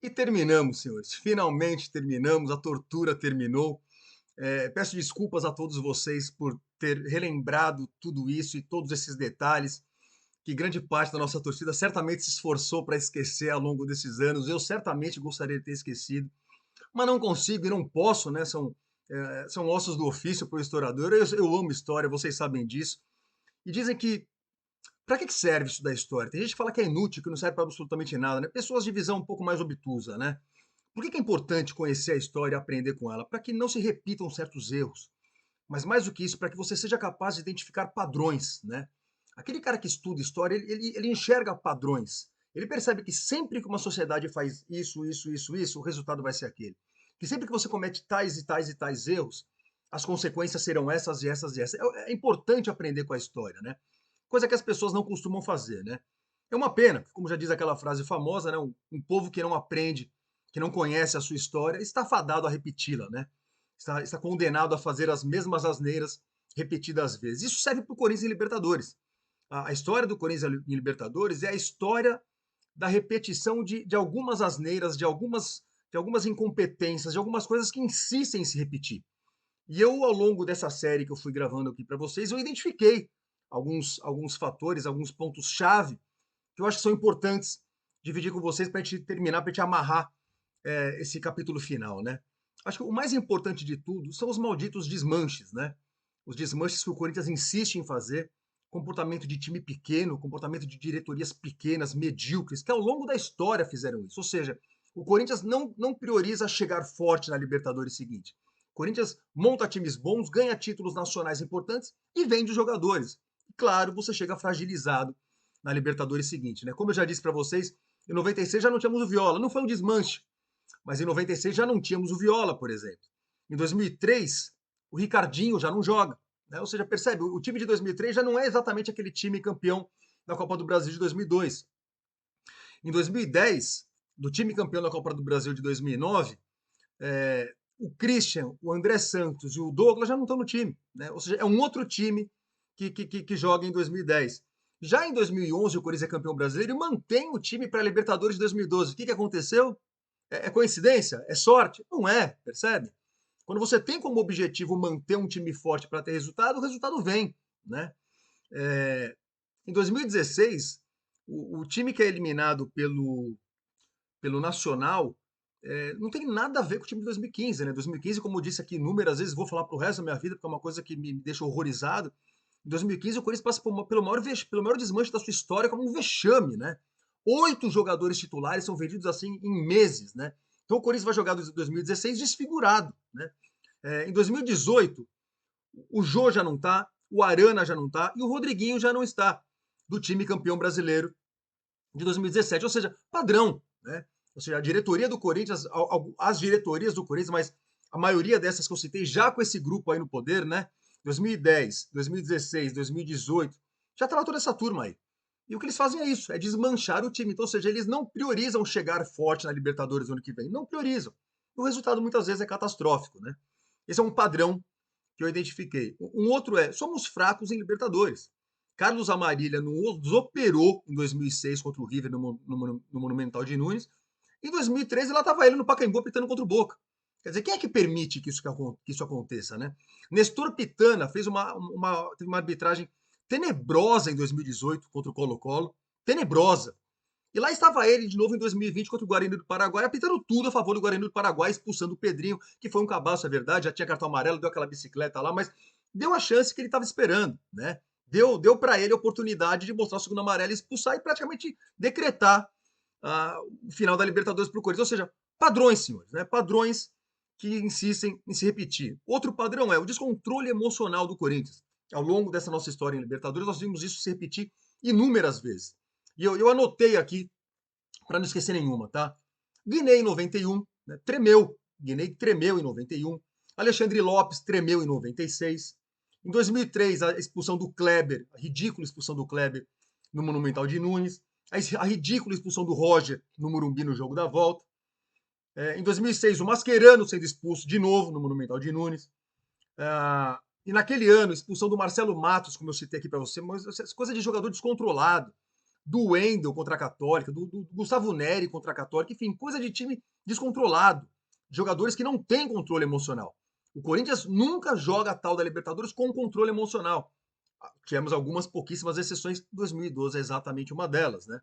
E terminamos, senhores. Finalmente terminamos, a tortura terminou. Peço desculpas a todos vocês por ter relembrado tudo isso e todos esses detalhes que grande parte da nossa torcida certamente se esforçou para esquecer ao longo desses anos. Eu certamente gostaria de ter esquecido, mas não consigo e não posso, né? São ossos do ofício para o historiador. Eu amo história, vocês sabem disso. E dizem que para que serve estudar história? Tem gente que fala que é inútil, que não serve para absolutamente nada, né? Pessoas de visão um pouco mais obtusa, né? Por que é importante conhecer a história e aprender com ela? Para que não se repitam certos erros. Mas mais do que isso, para que você seja capaz de identificar padrões, né? Aquele cara que estuda história, ele enxerga padrões. Ele percebe que sempre que uma sociedade faz isso, o resultado vai ser aquele. Que sempre que você comete tais e tais e tais erros, as consequências serão essas e essas e essas. É importante aprender com a história, né? Coisa que as pessoas não costumam fazer, né? É uma pena, como já diz aquela frase famosa, né? Um povo que não aprende, que não conhece a sua história, está fadado a repeti-la, né? Está condenado a fazer as mesmas asneiras repetidas vezes. Isso serve para o Corinthians em Libertadores. A história do Corinthians em Libertadores é a história da repetição de algumas asneiras, de algumas incompetências, de algumas coisas que insistem em se repetir. E eu, ao longo dessa série que eu fui gravando aqui para vocês, eu identifiquei alguns fatores, alguns pontos-chave que eu acho que são importantes dividir com vocês para a gente terminar, para a gente amarrar esse capítulo final, né? Acho que o mais importante de tudo são os malditos desmanches, né? Os desmanches que o Corinthians insiste em fazer, comportamento de time pequeno, comportamento de diretorias pequenas, medíocres, que ao longo da história fizeram isso. Ou seja, o Corinthians não prioriza chegar forte na Libertadores seguinte. O Corinthians monta times bons, ganha títulos nacionais importantes e vende jogadores. E claro, você chega fragilizado na Libertadores seguinte, né? Como eu já disse para vocês, em 96 já não tínhamos o Viola, não foi um desmanche, mas em 96 já não tínhamos o Viola, por exemplo. Em 2003, o Ricardinho já não joga. Né? Ou seja, percebe, o time de 2003 já não é exatamente aquele time campeão da Copa do Brasil de 2002. Em 2010, do time campeão da Copa do Brasil de 2009, o Christian, o André Santos e o Douglas já não estão no time. Né? Ou seja, é um outro time que joga em 2010. Já em 2011, o Corinthians é campeão brasileiro e mantém o time para a Libertadores de 2012. O que aconteceu? É coincidência? É sorte? Não é, percebe? Quando você tem como objetivo manter um time forte para ter resultado, o resultado vem, né? É, em 2016, o time que é eliminado pelo Nacional não tem nada a ver com o time de 2015, né? 2015, como eu disse aqui inúmeras vezes, vou falar pro resto da minha vida, porque é uma coisa que me deixa horrorizado. Em 2015, o Corinthians passa pelo maior desmanche da sua história como um vexame, né? 8 jogadores titulares são vendidos assim em meses, né? Então o Corinthians vai jogar 2016 desfigurado, né? Em 2018, o Jô já não tá, o Arana já não tá e o Rodriguinho já não está do time campeão brasileiro de 2017. Ou seja, padrão, né? Ou seja, a diretoria do Corinthians, as diretorias do Corinthians, mas a maioria dessas que eu citei já com esse grupo aí no poder, né? 2010, 2016, 2018, já estava toda essa turma aí. E o que eles fazem é isso, é desmanchar o time. Então, ou seja, eles não priorizam chegar forte na Libertadores no ano que vem. Não priorizam. E o resultado muitas vezes é catastrófico, né? Esse é um padrão que eu identifiquei. Um outro somos fracos em Libertadores. Carlos Amarília nos operou em 2006 contra o River no Monumental de Nunes. Em 2013, lá estava ele no Pacaembu apitando contra o Boca. Quer dizer, quem é que permite que isso aconteça, né? Nestor Pitana teve uma arbitragem tenebrosa em 2018 contra o Colo-Colo. Tenebrosa. E lá estava ele de novo em 2020 contra o Guarani do Paraguai, apitando tudo a favor do Guarani do Paraguai, expulsando o Pedrinho, que foi um cabaço, é verdade, já tinha cartão amarelo, deu aquela bicicleta lá, mas deu a chance que ele estava esperando, né? Deu para ele a oportunidade de mostrar o segundo amarelo e expulsar e praticamente decretar o final da Libertadores para o Corinthians. Ou seja, padrões, senhores, né? Padrões que insistem em se repetir. Outro padrão é o descontrole emocional do Corinthians. Ao longo dessa nossa história em Libertadores, nós vimos isso se repetir inúmeras vezes. E eu anotei aqui para não esquecer nenhuma, tá? Guiné em 91, né, tremeu. Guiné tremeu em 91. Alexandre Lopes tremeu em 96. Em 2003, a expulsão do Kleber, a ridícula expulsão do Kleber no Monumental de Nunes. A ridícula expulsão do Roger no Morumbi no jogo da volta. Em 2006, o Mascherano sendo expulso de novo no Monumental de Nunes. E naquele ano, expulsão do Marcelo Matos, como eu citei aqui para você, mas coisa de jogador descontrolado. do Wendel contra a Católica, do Gustavo Neri contra a Católica, enfim, coisa de time descontrolado, jogadores que não têm controle emocional. O Corinthians nunca joga a tal da Libertadores com controle emocional. Tivemos algumas pouquíssimas exceções, 2012 é exatamente uma delas, né?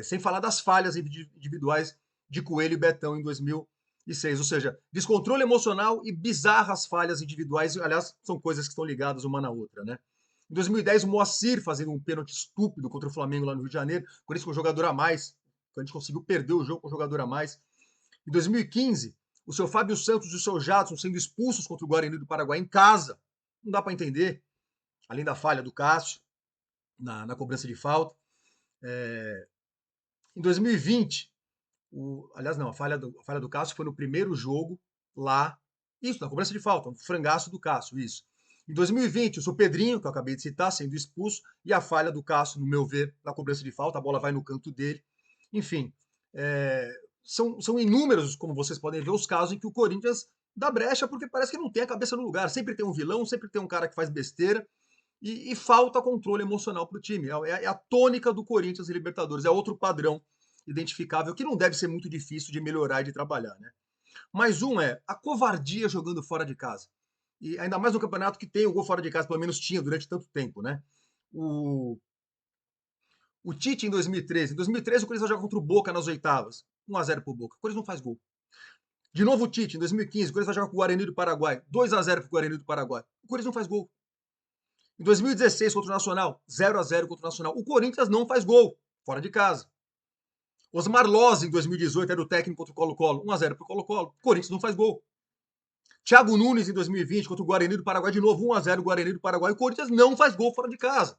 Sem falar das falhas individuais de Coelho e Betão em 2006, ou seja, descontrole emocional e bizarras falhas individuais, aliás, são coisas que estão ligadas uma na outra, né? Em 2010, o Moacir fazendo um pênalti estúpido contra o Flamengo lá no Rio de Janeiro, por isso com o jogador a mais, a gente conseguiu perder o jogo com o jogador a mais. Em 2015, o seu Fábio Santos e o seu Jadson sendo expulsos contra o Guarani do Paraguai em casa, não dá para entender, além da falha do Cássio na cobrança de falta. Em 2020, aliás, não, a falha do Cássio foi no primeiro jogo lá. Isso, na cobrança de falta, um frangaço do Cássio, isso. Em 2020, o seu Pedrinho, que eu acabei de citar, sendo expulso, e a falha do Cássio, no meu ver, na cobrança de falta, a bola vai no canto dele. Enfim, são inúmeros, como vocês podem ver, os casos em que o Corinthians dá brecha porque parece que não tem a cabeça no lugar. Sempre tem um vilão, sempre tem um cara que faz besteira e falta controle emocional para o time. É a tônica do Corinthians e Libertadores, é outro padrão identificável que não deve ser muito difícil de melhorar e de trabalhar, né? Mais um é a covardia jogando fora de casa. E ainda mais no campeonato que tem o gol fora de casa, pelo menos tinha durante tanto tempo, né? O Tite em 2013. Em 2013 o Corinthians joga contra o Boca nas oitavas. 1-0 pro Boca. O Corinthians não faz gol. De novo o Tite, em 2015, o Corinthians vai jogar com o Guarani do Paraguai. 2-0 pro Guarani do Paraguai. O Corinthians não faz gol. Em 2016, contra o Nacional, 0-0 contra o Nacional. O Corinthians não faz gol, fora de casa. Osmar Loz, em 2018, era o técnico contra o Colo-Colo. 1-0 pro Colo-Colo. O Corinthians não faz gol. Thiago Nunes, em 2020, contra o Guarani do Paraguai, de novo 1-0 Guarani do Paraguai. O Corinthians não faz gol fora de casa.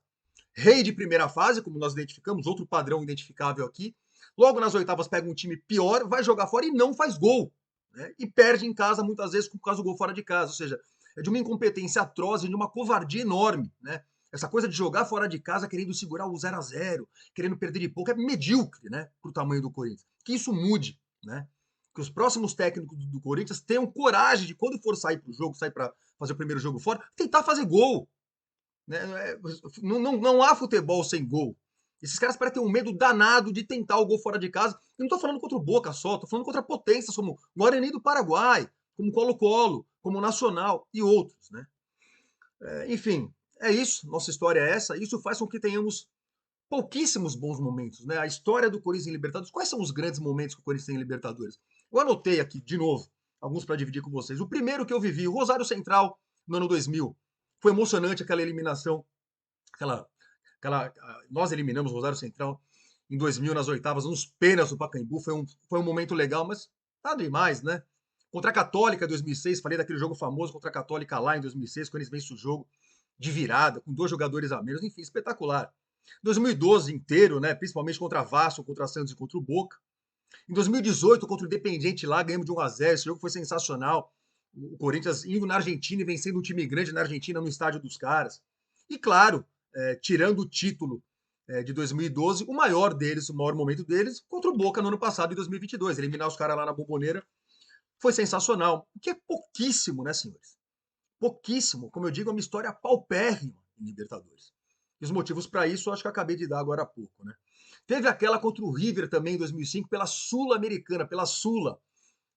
Rei de primeira fase, como nós identificamos, outro padrão identificável aqui. Logo nas oitavas pega um time pior, vai jogar fora e não faz gol. Né? E perde em casa, muitas vezes, por causa do gol fora de casa. Ou seja, é de uma incompetência atroz e de uma covardia enorme. Né? Essa coisa de jogar fora de casa querendo segurar o 0-0, querendo perder de pouco, é medíocre, né? Pro tamanho do Corinthians. Que isso mude, né? Que os próximos técnicos do Corinthians tenham coragem de, quando for sair pro jogo, sair para fazer o primeiro jogo fora, tentar fazer gol. Né? Não há futebol sem gol. Esses caras parecem ter um medo danado de tentar o gol fora de casa. Eu não estou falando contra o Boca só, estou falando contra potências como Guarani do Paraguai, como Colo-Colo, como Nacional e outros. Né? Enfim, é isso. Nossa história é essa. Isso faz com que tenhamos pouquíssimos bons momentos. Né? A história do Corinthians em Libertadores. Quais são os grandes momentos que o Corinthians tem em Libertadores? Eu anotei aqui, de novo, alguns para dividir com vocês. O primeiro que eu vivi, o Rosário Central, no ano 2000. Foi emocionante aquela eliminação. Nós eliminamos o Rosário Central em 2000 nas oitavas, nos pênaltis do Pacaembu. Foi um momento legal, mas nada demais, né? Contra a Católica em 2006, falei daquele jogo famoso contra a Católica lá em 2006, quando eles vencem o jogo de virada, com 2 jogadores a menos, enfim, espetacular. 2012 inteiro, né? Principalmente contra a Vasco, contra a Santos e contra o Boca. Em 2018, contra o Independiente lá, ganhamos de 1-0. Esse jogo foi sensacional. O Corinthians indo na Argentina e vencendo um time grande na Argentina no estádio dos caras. E claro, tirando o título de 2012, o maior deles, o maior momento deles, contra o Boca no ano passado, em 2022. Eliminar os caras lá na Bombonera foi sensacional. O que é pouquíssimo, né, senhores? Pouquíssimo. Como eu digo, é uma história paupérrima em Libertadores. E os motivos para isso eu acho que eu acabei de dar agora há pouco, né? Teve aquela contra o River também em 2005, pela Sul-Americana, pela Sula.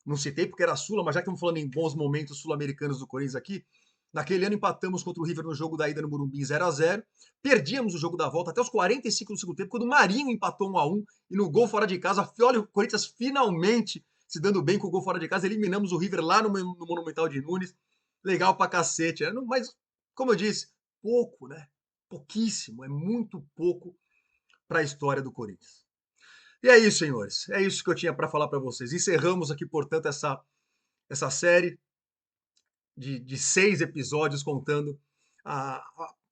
Não citei porque era Sula, mas já que estamos falando em bons momentos sul-americanos do Corinthians aqui, naquele ano empatamos contra o River no jogo da ida no Morumbi 0-0. Perdíamos o jogo da volta até os 45 do segundo tempo, quando o Marinho empatou 1-1 e no gol fora de casa, olha o Corinthians finalmente se dando bem com o gol fora de casa, eliminamos o River lá no Monumental de Nunes. Legal pra cacete, né? Mas, como eu disse, pouco, né? Pouquíssimo, é muito pouco para a história do Corinthians. E é isso, senhores. É isso que eu tinha para falar para vocês. Encerramos aqui, portanto, essa série de 6 episódios contando a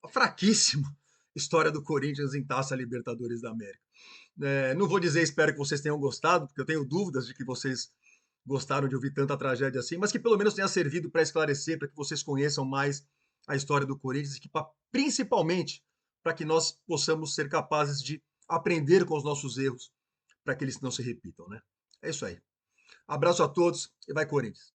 fraquíssima história do Corinthians em Taça Libertadores da América. Não vou dizer espero que vocês tenham gostado, porque eu tenho dúvidas de que vocês gostaram de ouvir tanta tragédia assim, mas que pelo menos tenha servido para esclarecer, para que vocês conheçam mais a história do Corinthians e que, principalmente, para que nós possamos ser capazes de aprender com os nossos erros, para que eles não se repitam, né? É isso aí. Abraço a todos e vai Corinthians!